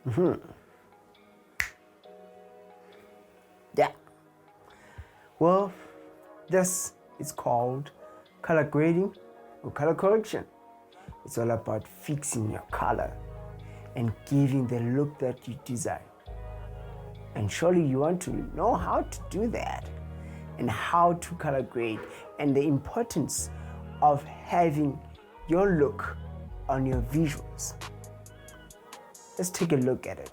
Yeah. Well, this is called color grading or color correction. It's all about fixing your color and giving the look that you desire. And surely you want to know how to do that and how to color grade and the importance of having your look on your visuals. Let's take a look at it.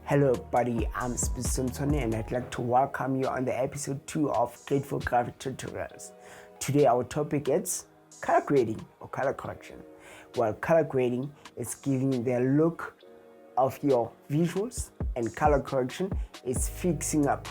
Hello everybody, I'm Speed Simpson and I'd like to welcome you on the episode 2 of Grateful Graphic Tutorials. Today our topic is color grading or color correction. Well, color grading is giving the look of your visuals, and color correction is fixing up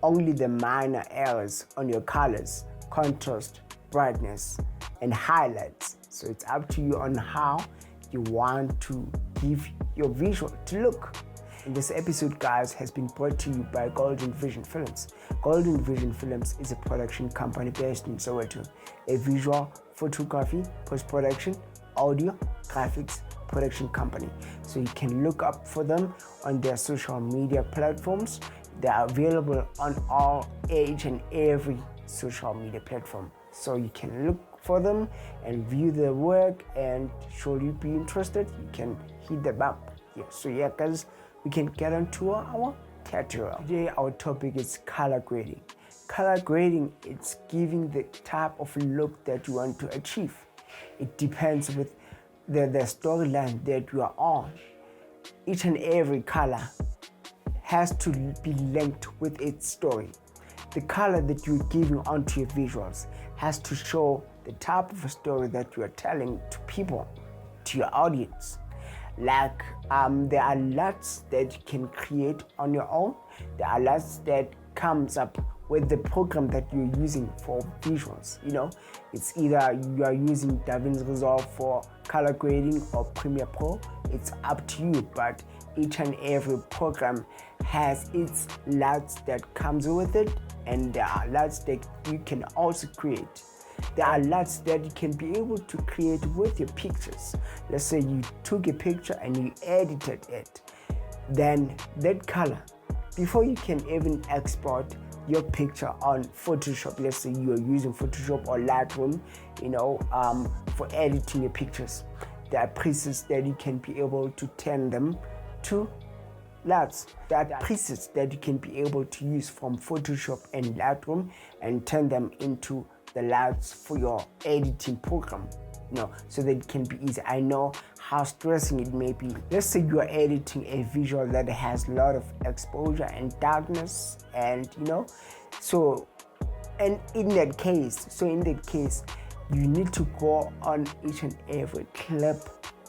only the minor errors on your colors, contrast, brightness, and highlights. So it's up to you on how you want to give your visual to look. And this episode, guys, has been brought to you by Golden Vision Films. Golden Vision Films is a production company based in Soweto, a visual photography, post-production, audio, graphics, production company. So you can look up for them on their social media platforms. They are available on all each and every social media platform. So you can look for them and view their work, and should you be interested, you can hit them up. So guys, we can get on to our tutorial. Today our topic is color grading. Color grading is giving the type of look that you want to achieve. It depends with the storyline that you are on. Each and every color has to be linked with its story. The color that you're giving onto your visuals has to show the type of a story that you are telling to people, to your audience. Like there are lots that you can create on your own. There are lots that comes up with the program that you're using for visuals. It's either you are using DaVinci Resolve for color grading or Premiere Pro. It's up to you, but each and every program has its lots that comes with it, and there are lots that you can also create. There are lots that you can be able to create with your pictures. Let's say you took a picture and you edited it. Then that color, before you can even export your picture on Photoshop, let's say you are using Photoshop or Lightroom, for editing your pictures, there are presets that you can be able to turn them to LUTs. There are presets that you can be able to use from Photoshop and Lightroom and turn them into the LUTs for your editing program, so that it can be easy. I know how stressing it may be. Let's say you are editing a visual that has a lot of exposure and darkness, and in that case, you need to go on each and every clip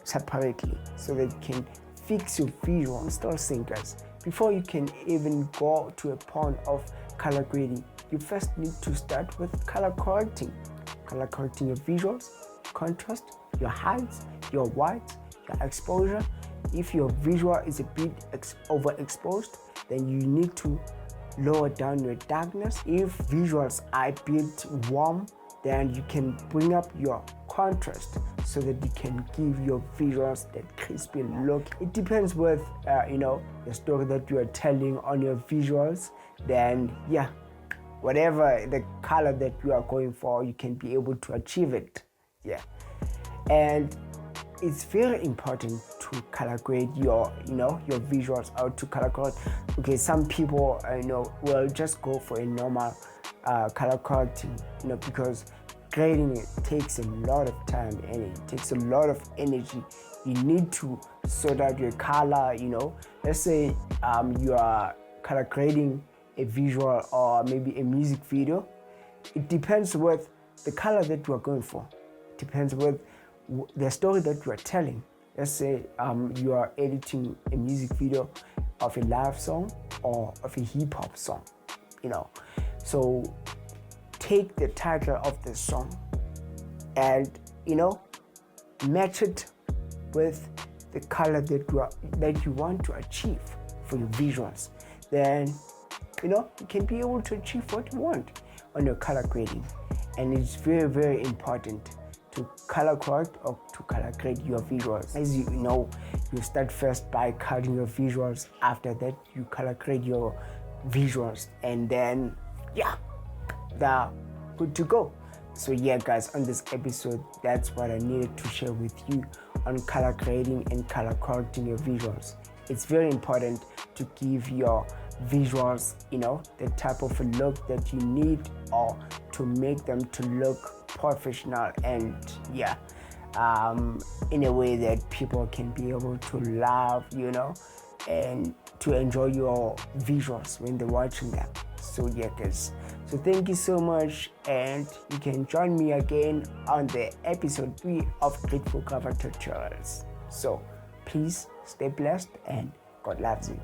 separately so that you can fix your visual. Install syncers. Before you can even go to a point of color grading, you first need to start with color correcting. Color correcting your visuals, contrast, your highs, your whites, your exposure. If your visual is a bit overexposed, then you need to lower down your darkness. If visuals are a bit warm, then you can bring up your contrast so that you can give your visuals that crispy look. It depends with the story that you are telling on your visuals. Then whatever the color that you are going for, you can be able to achieve it. And it's very important to color grade your visuals, or to color correct. Okay, some people will just go for a normal color correcting, because grading it takes a lot of time and it takes a lot of energy. You need to sort out your color. Let's say you are color grading a visual or maybe a music video. It depends with the color that you are going for. It depends with the story that you are telling. Let's say you are editing a music video of a live song or of a hip-hop song. So take the title of the song and match it with the color that you want to achieve for your visuals. Then you can be able to achieve what you want on your color grading. And it's very, very important to color correct or to color grade your visuals. As you know, you start first by coloring your visuals. After that, you color grade your visuals, and then they're good to go. So yeah, guys, on this episode, that's what I needed to share with you on color grading and color correcting your visuals. It's very important to give your visuals, the type of look that you need, or to make them to look professional and in a way that people can be able to love, and to enjoy your visuals when they're watching them. So yeah, guys, so thank you so much, and you can join me again on the episode 3 of Grateful Cover Tutorials. So please stay blessed, and God loves you.